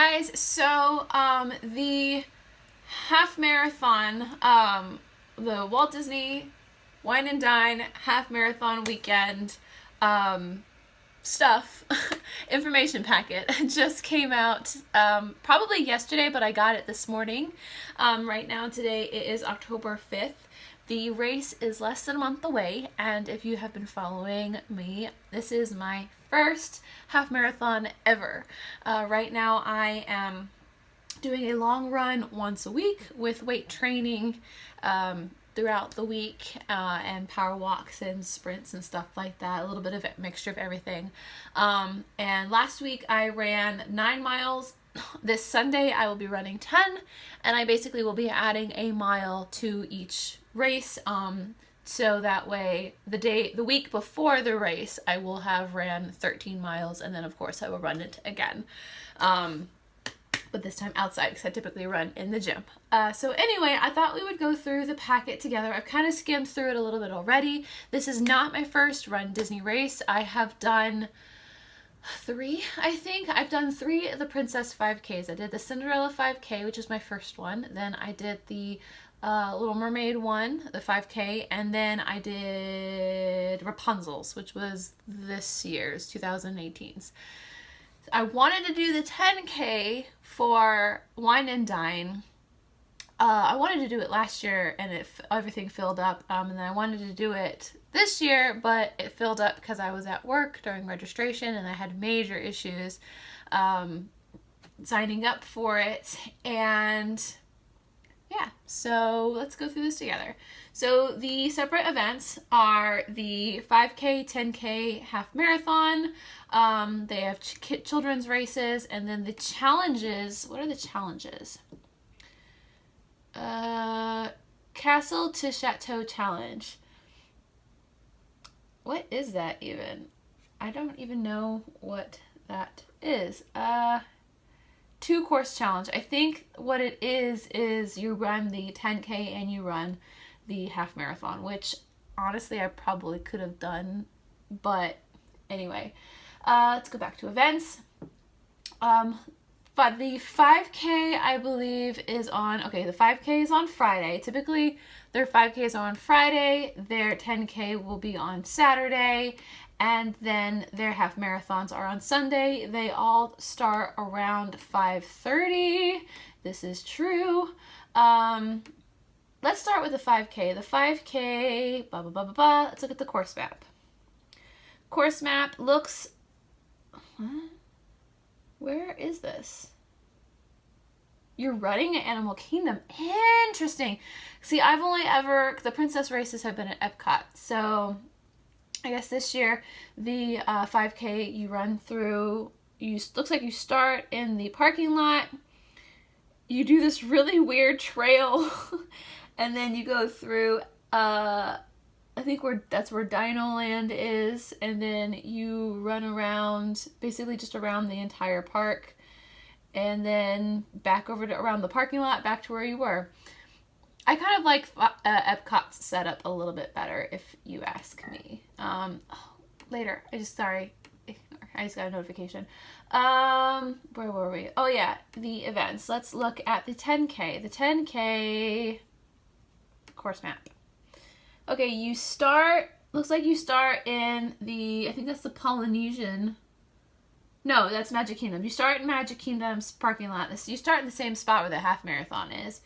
guys, so the half marathon, the Walt Disney Wine and Dine Half Marathon weekend stuff information packet just came out probably yesterday, but I got it this morning. Right now, today it is October 5th. The race is less than a month away, and if you have been following me, this is my first half marathon ever. Right now I am doing a long run once a week with weight training throughout the week, and power walks and sprints and stuff like that, a little bit of a mixture of everything. And last week I ran 9 miles. This Sunday I will be running 10, and I basically will be adding a mile to each race, so that way the week before the race I will have ran 13 miles, and then of course I will run it again, but this time outside because I typically run in the gym. So anyway, I thought we would go through the packet together. I've kind of skimmed through it a little bit already. This is not my first Run Disney race. I have done 3, I think. I've done 3 of the Princess 5Ks. I did the Cinderella 5K, which is my first one. Then I did the Little Mermaid one, the 5K, and then I did Rapunzel's, which was this year's, 2018's. I wanted to do the 10K for Wine and Dine. I wanted to do it last year, and everything filled up, and then I wanted to do it this year, but it filled up because I was at work during registration, and I had major issues signing up for it, and yeah, so let's go through this together. So the separate events are the 5K, 10K half marathon. They have children's races, and then the challenges. What are the challenges? Castle to Chateau challenge. What is that even? I don't even know what that is. 2-course challenge. I think what it is you run the 10K and you run the half marathon, which honestly I probably could have done, but anyway, let's go back to events. But the 5K, I believe, is on, the 5K is on Friday. Typically, their 5Ks are on Friday, their 10K will be on Saturday, and then their half marathons are on Sunday. They all start around 5:30. This is true. Let's start with the 5K. The 5K, let's look at the course map. Course map looks... Where is this? You're running at Animal Kingdom. Interesting. See, I've only the princess races have been at Epcot. So I guess this year the 5K you run through, looks like you start in the parking lot. You do this really weird trail and then you go through, I think that's where Dino Land is, and then you run around, basically just around the entire park, and then back over to around the parking lot, back to where you were. I kind of like Epcot's setup a little bit better, if you ask me. Later, I just got a notification. Where were we? Oh yeah, the events. Let's look at the 10K. The 10K course map. Okay, looks like you start in I think that's the Polynesian. No, that's Magic Kingdom. You start in Magic Kingdom's parking lot. You start in the same spot where the half marathon is.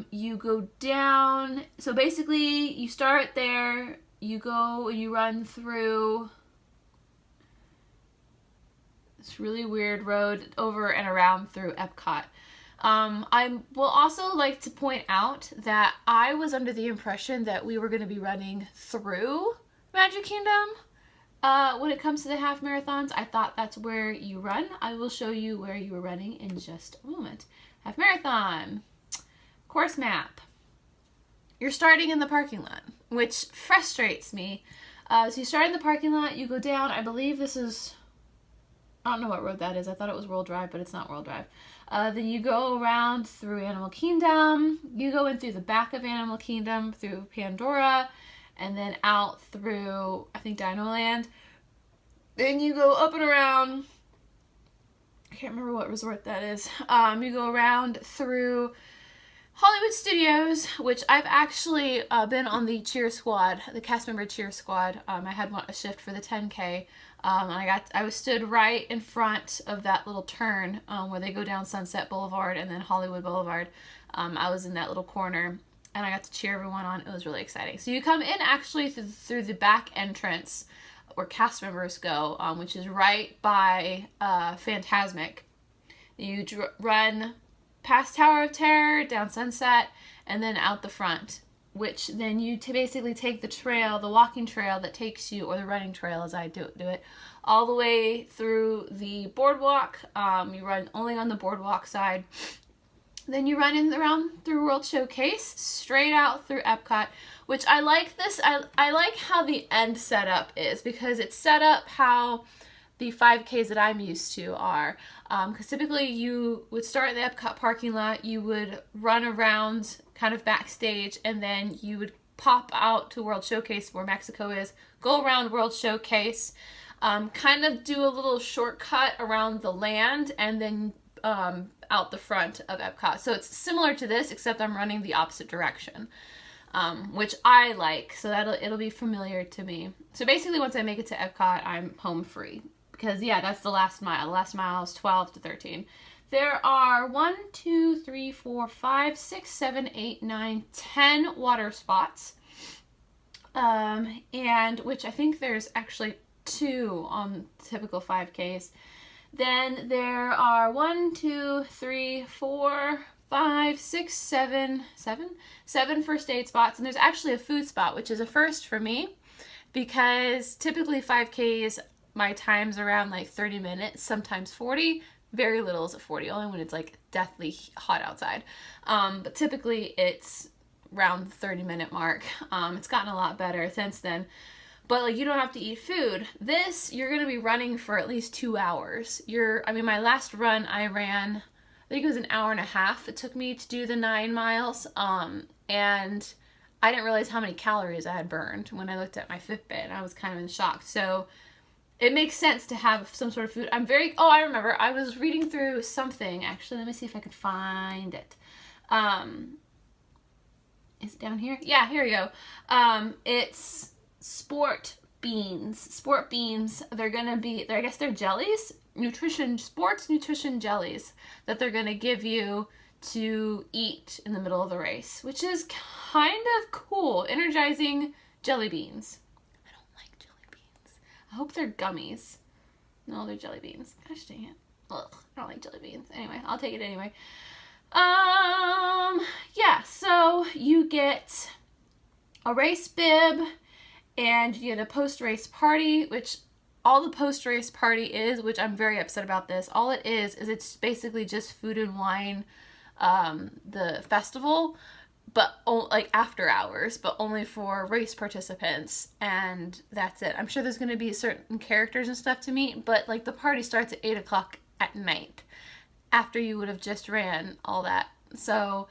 You go down, so basically you start there, you run through this really weird road over and around through Epcot. I will also like to point out that I was under the impression that we were going to be running through Magic Kingdom. When it comes to the half marathons, I thought that's where you run. I will show you where you were running in just a moment. Half marathon. Course map. You're starting in the parking lot, which frustrates me. So you start in the parking lot, you go down, I believe this is, I don't know what road that is. I thought it was World Drive, but it's not World Drive. Then you go around through Animal Kingdom. You go in through the back of Animal Kingdom, through Pandora, and then out through, I think, Dino Land. Then you go up and around I can't remember what resort that is. You go around through Hollywood Studios, which I've actually been on the cheer squad, the cast member cheer squad. I had a shift for the 10K. I was stood right in front of that little turn where they go down Sunset Boulevard and then Hollywood Boulevard. I was in that little corner, and I got to cheer everyone on. It was really exciting. So you come in actually through the back entrance where cast members go, which is right by Fantasmic. You run past Tower of Terror, down Sunset, and then out the front, which then you basically take the trail, the walking trail that takes you, or the running trail as I do it, all the way through the boardwalk. You run only on the boardwalk side. Then you run around through World Showcase, straight out through Epcot, which I like this. I like how the end setup is, because it's set up how the 5Ks that I'm used to are. Because typically you would start in the Epcot parking lot, you would run around kind of backstage, and then you would pop out to World Showcase where Mexico is, go around World Showcase, kind of do a little shortcut around the land, and then out the front of Epcot. So it's similar to this, except I'm running the opposite direction, which I like, so it'll be familiar to me. So basically once I make it to Epcot, I'm home free. Because, yeah, that's the last mile. The last mile is 12 to 13. There are 1, 2, 3, 4, 5, 6, 7, 8, 9, 10 water spots. And which I think there's actually 2 on typical 5Ks. Then there are 1, 2, 3, 4, 5, 6, 7 first aid spots. And there's actually a food spot, which is a first for me. Because typically 5Ks, my time's around like 30 minutes, sometimes 40. Very little is at 40, only when it's like deathly hot outside. But typically it's around the 30-minute mark. It's gotten a lot better since then. But like, you don't have to eat food. This, you're going to be running for at least 2 hours. My last run I ran, I think it was an hour and a half it took me to do the 9 miles. And I didn't realize how many calories I had burned when I looked at my Fitbit. I was kind of in shock. So it makes sense to have some sort of food. I remember, I was reading through something, actually, let me see if I could find it. Is it down here? Yeah, here we go. It's sport beans. Sport beans, I guess they're jellies, sports nutrition jellies that they're gonna give you to eat in the middle of the race, which is kind of cool. Energizing jelly beans. I hope they're gummies. No, they're jelly beans. Gosh dang it. Ugh, I don't like jelly beans. Anyway, I'll take it anyway. Yeah, so you get a race bib, and you get a post-race party, which all the post-race party is, which I'm very upset about this. All it is it's basically just food and wine, the festival, but like after hours, but only for race participants, and that's it. I'm sure there's going to be certain characters and stuff to meet, but like the party starts at 8 o'clock at night after you would have just ran all that. So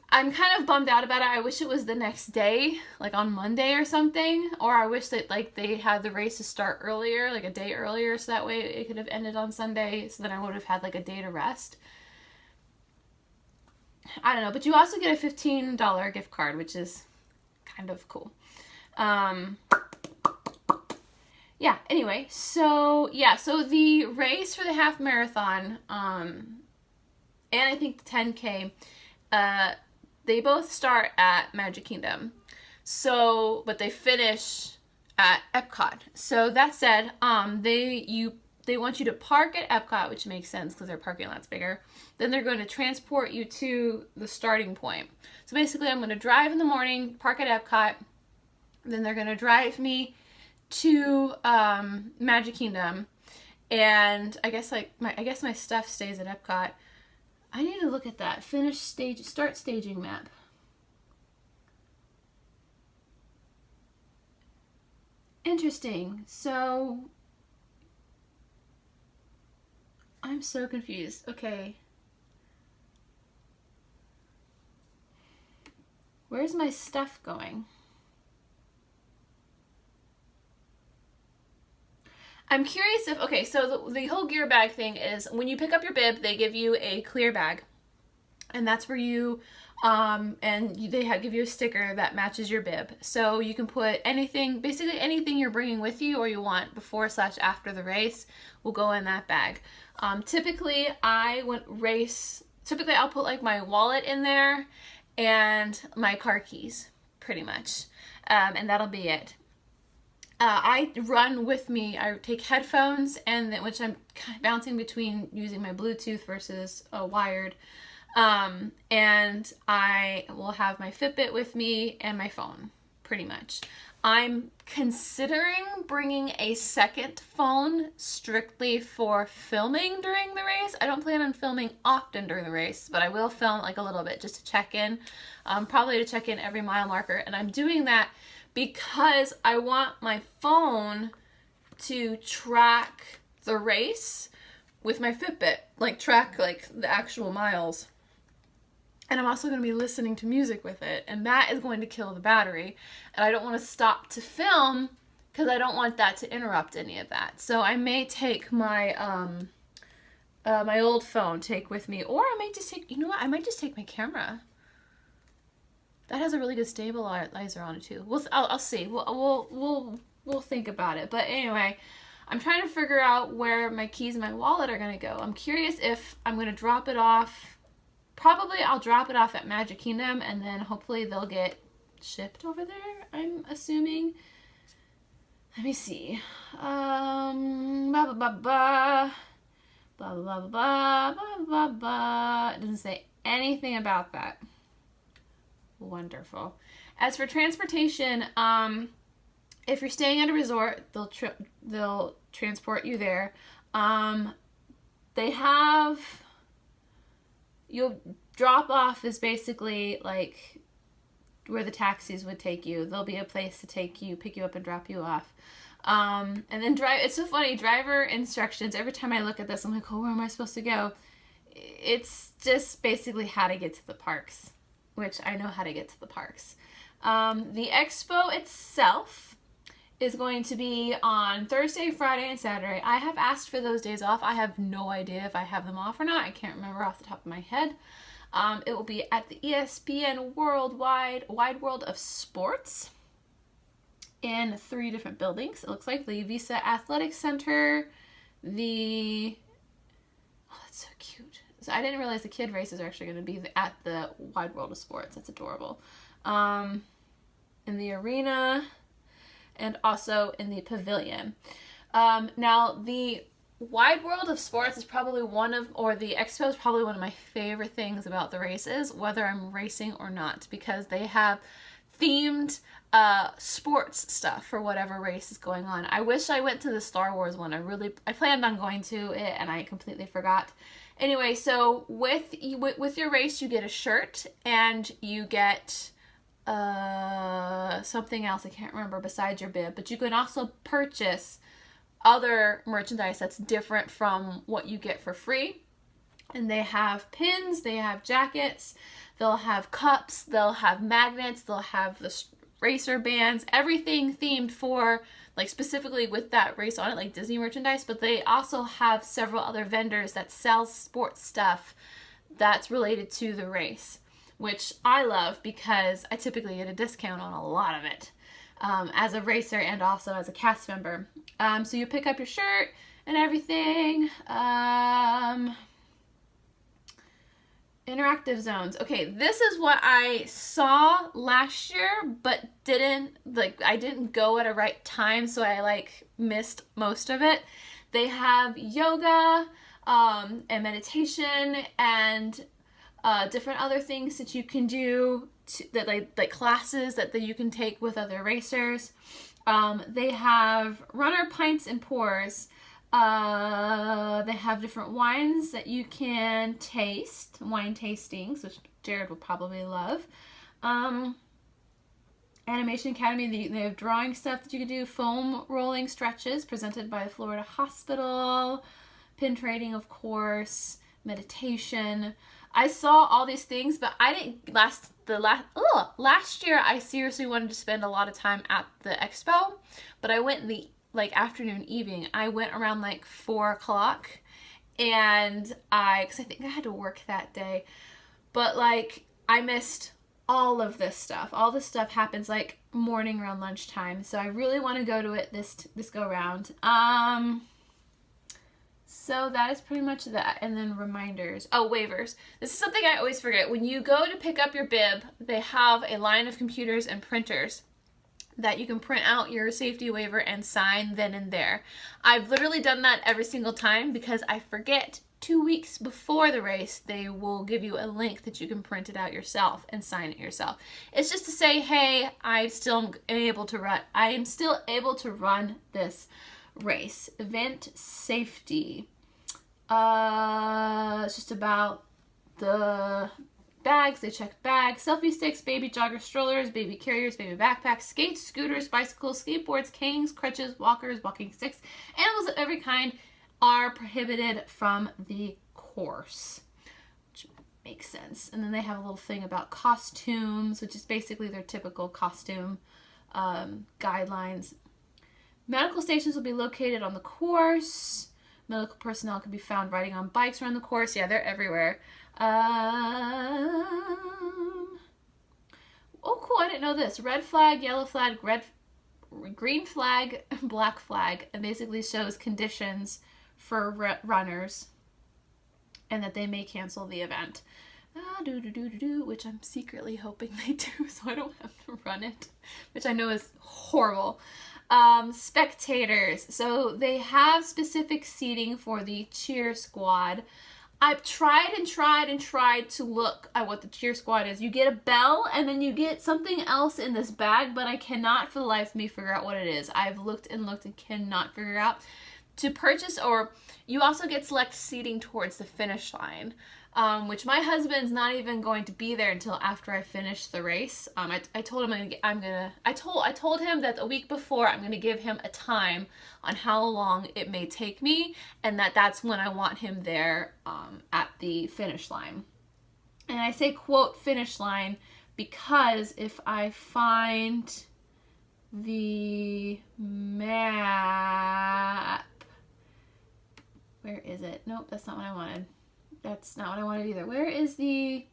I'm kind of bummed out about it. I wish it was the next day, like on Monday or something, or I wish that like they had the races start earlier, like a day earlier, so that way it could have ended on Sunday, so then I would have had like a day to rest. I don't know, but you also get a $15 gift card, which is kind of cool. Yeah, anyway, so the race for the half marathon, and I think the 10K, they both start at Magic Kingdom. So, but they finish at Epcot. So that said, they want you to park at Epcot, which makes sense because their parking lot's bigger. Then they're going to transport you to the starting point. So basically, I'm going to drive in the morning, park at Epcot. Then they're going to drive me to Magic Kingdom, and I guess my stuff stays at Epcot. I need to look at that start staging map. Interesting. So I'm so confused. Okay. Where's my stuff going? I'm curious if, okay, so the whole gear bag thing is when you pick up your bib, they give you a clear bag. And that's where you, give you a sticker that matches your bib. So you can put anything, basically anything you're bringing with you or you want before/after the race will go in that bag. Typically I'll put like my wallet in there and my car keys, pretty much. And that'll be it. I run with me, I take headphones, which I'm bouncing between using my Bluetooth versus wired. And I will have my Fitbit with me and my phone, pretty much. I'm considering bringing a second phone strictly for filming during the race. I don't plan on filming often during the race, but I will film like a little bit just to check in, probably to check in every mile marker. And I'm doing that because I want my phone to track the race with my Fitbit, like track like the actual miles. And I'm also going to be listening to music with it, and that is going to kill the battery. And I don't want to stop to film because I don't want that to interrupt any of that. So I may take my my old phone with me, or I may just take, you know what? I might just take my camera. That has a really good stabilizer on it too. I'll see. We'll think about it. But anyway, I'm trying to figure out where my keys and my wallet are going to go. I'm curious if I'm going to drop it off. Probably I'll drop it off at Magic Kingdom, and then hopefully they'll get shipped over there, I'm assuming. Let me see. Blah, blah, blah, blah. Blah, blah, blah, blah, blah, blah, blah. It doesn't say anything about that. Wonderful. As for transportation, if you're staying at a resort, they'll transport you there. You'll drop off is basically like where the taxis would take you. There'll be a place to pick you up and drop you off. And then it's so funny, driver instructions, every time I look at this, I'm like, oh, where am I supposed to go? It's just basically how to get to the parks, which I know how to get to the parks. The Expo itself is going to be on Thursday, Friday, and Saturday. I have asked for those days off. I have no idea if I have them off or not. I can't remember off the top of my head. It will be at the ESPN Wide World of Sports in 3 different buildings. It looks like the Visa Athletic Center, oh, that's so cute. So I didn't realize the kid races are actually going to be at the Wide World of Sports. That's adorable. In the arena, and also in the pavilion. Now, the Wide World of Sports is probably the Expo is probably one of my favorite things about the races, whether I'm racing or not, because they have themed sports stuff for whatever race is going on. I wish I went to the Star Wars one. I planned on going to it, and I completely forgot. Anyway, so with your race, you get a shirt, and you get something else I can't remember besides your bib, but you can also purchase other merchandise that's different from what you get for free. And they have pins, they have jackets, they'll have cups, they'll have magnets, they'll have the racer bands, everything themed for, like, specifically with that race on it, like Disney merchandise. But they also have several other vendors that sell sports stuff that's related to the race, which I love because I typically get a discount on a lot of it as a racer and also as a cast member. So you pick up your shirt and everything. Interactive zones. Okay, this is what I saw last year, but I didn't go at a right time, so I missed most of it. They have yoga and meditation and different other things that you can do, like classes that you can take with other racers. They have runner pints and pours. They have different wines that you can taste, wine tastings, which Jared will probably love. Animation Academy, they have drawing stuff that you can do, foam rolling stretches presented by Florida Hospital, pin trading, of course, meditation. I saw all these things, but I didn't last year I seriously wanted to spend a lot of time at the Expo, but I went the like afternoon, evening. I went around like 4 o'clock, and because I think I had to work that day, but like I missed all of this stuff. All this stuff happens like morning around lunchtime, so I really want to go to it this go round. So that is pretty much that. And then reminders. Oh, waivers. This is something I always forget. When you go to pick up your bib, they have a line of computers and printers that you can print out your safety waiver and sign then and there. I've literally done that every single time because I forget. 2 weeks before the race, they will give you a link that you can print it out yourself and sign it yourself. It's just to say, hey, I am still able to run this race. Event safety. It's just about the bags. They check bags, selfie sticks, baby jogger strollers, baby carriers, baby backpacks, skates, scooters, bicycles, skateboards, canes, crutches, walkers, walking sticks. Animals of every kind are prohibited from the course, which makes sense. And then they have a little thing about costumes, which is basically their typical costume guidelines. Medical stations will be located on the course. Medical personnel can be found riding on bikes around the course. Yeah, they're everywhere. Oh, cool. I didn't know this. Red flag, yellow flag, green flag, black flag. It basically shows conditions for runners and that they may cancel the event. Which I'm secretly hoping they do so I don't have to run it, which I know is horrible. Spectators. So they have specific seating for the cheer squad. I've tried to look at what the cheer squad is. You get a bell and then you get something else in this bag, but I cannot for the life of me figure out what it is. I've looked and cannot figure out. To purchase, or you also get select seating towards the finish line, which my husband's not even going to be there until after I finish the race. I told him I told him that a week before I'm gonna give him a time on how long it may take me, and that's when I want him there at the finish line. And I say quote finish line because if I find the map, where is it? Nope, that's not what I wanted. That's not what I wanted either. Where is the...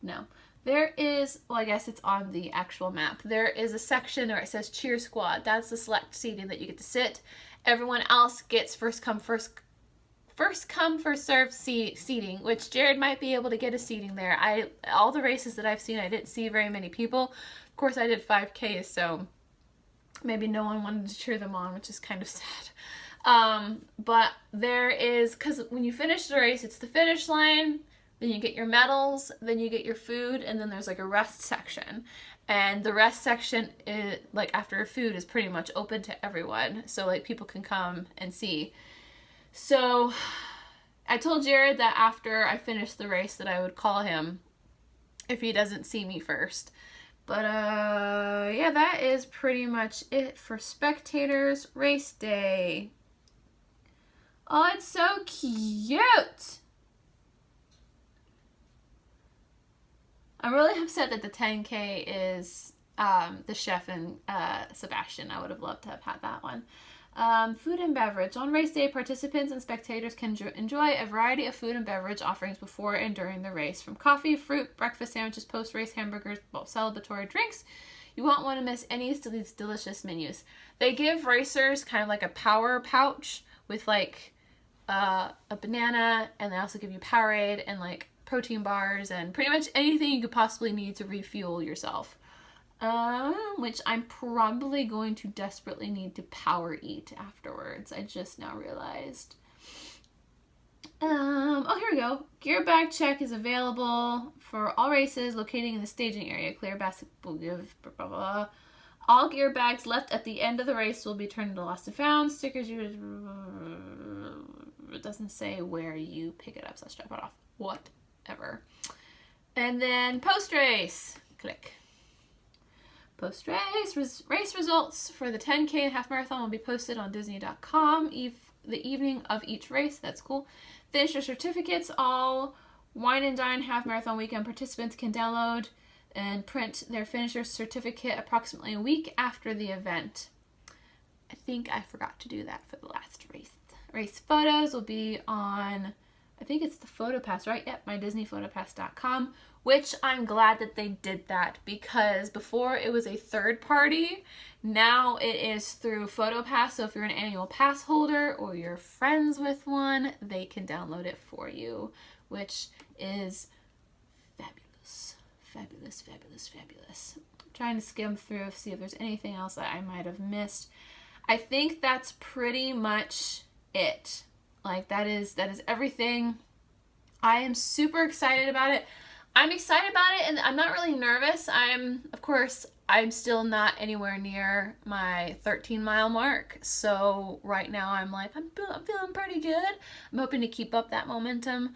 No. There is... Well, I guess it's on the actual map. There is a section where it says cheer squad. That's the select seating that you get to sit. Everyone else gets first come, first serve seating, which Jared might be able to get a seating there. All the races that I've seen, I didn't see very many people. Of course, I did 5Ks, so maybe no one wanted to cheer them on, which is kind of sad. But there is, because when you finish the race, it's the finish line, then you get your medals, then you get your food, and then there's like a rest section. And the rest section, like after food, is pretty much open to everyone. So like people can come and see. So I told Jared that after I finished the race that I would call him if he doesn't see me first. But yeah, that is pretty much it for spectators. Race day. Oh, it's so cute. I'm really upset that the 10K is the chef and Sebastian. I would have loved to have had that one. Food and beverage. On race day, participants and spectators can enjoy a variety of food and beverage offerings before and during the race. From coffee, fruit, breakfast sandwiches, post-race hamburgers, celebratory drinks. You won't want to miss any of these delicious menus. They give racers kind of like a power pouch with like a banana, and they also give you Powerade and like protein bars and pretty much anything you could possibly need to refuel yourself. Which I'm probably going to desperately need to power eat afterwards. I just now realized. Oh, here we go. Gear bag check is available for all races locating in the staging area. Clear basket will give blah, blah, blah. All gear bags left at the end of the race will be turned into lost and found. Stickers, it doesn't say where you pick it up, so let's drop it off. Whatever. And then post-race. Click. Post-race. Race results for the 10K and half marathon will be posted on Disney.com the evening of each race. That's cool. Finisher certificates. All Wine and Dine Half Marathon weekend participants can download and print their finisher certificate approximately a week after the event. I think I forgot to do that for the last race. Race photos will be on, I think it's the PhotoPass, right? Yep, mydisneyphotopass.com, which I'm glad that they did that, because before it was a third party. Now it is through PhotoPass. So if you're an annual pass holder or you're friends with one, they can download it for you, which is fabulous. Fabulous, fabulous, fabulous. I'm trying to skim through, see if there's anything else that I might have missed. I think that's pretty much it. Like, that is everything. I am super excited about it. I'm excited about it, and I'm not really nervous. I'm still not anywhere near my 13-mile mark. So right now I'm like, I'm feeling pretty good. I'm hoping to keep up that momentum.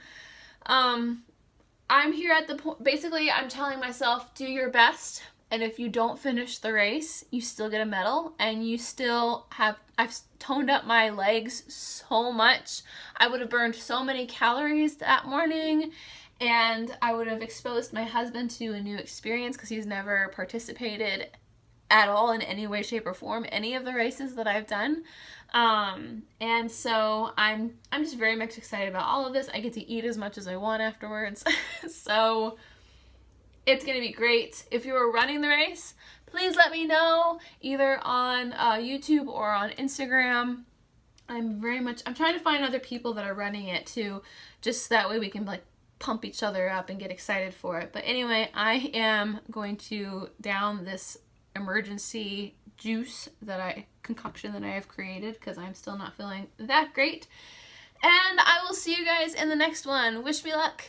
I'm here at the point, basically I'm telling myself, do your best. And if you don't finish the race, you still get a medal, and you still have, I've toned up my legs so much. I would have burned so many calories that morning, and I would have exposed my husband to a new experience, because he's never participated at all in any way, shape, or form, any of the races that I've done. And so I'm just very much excited about all of this. I get to eat as much as I want afterwards. So it's going to be great. If you are running the race, please let me know, either on YouTube or on Instagram. I'm trying to find other people that are running it too, just that way we can like pump each other up and get excited for it. But anyway, I am going to down this emergency juice concoction that I have created, because I'm still not feeling that great. And I will see you guys in the next one. Wish me luck.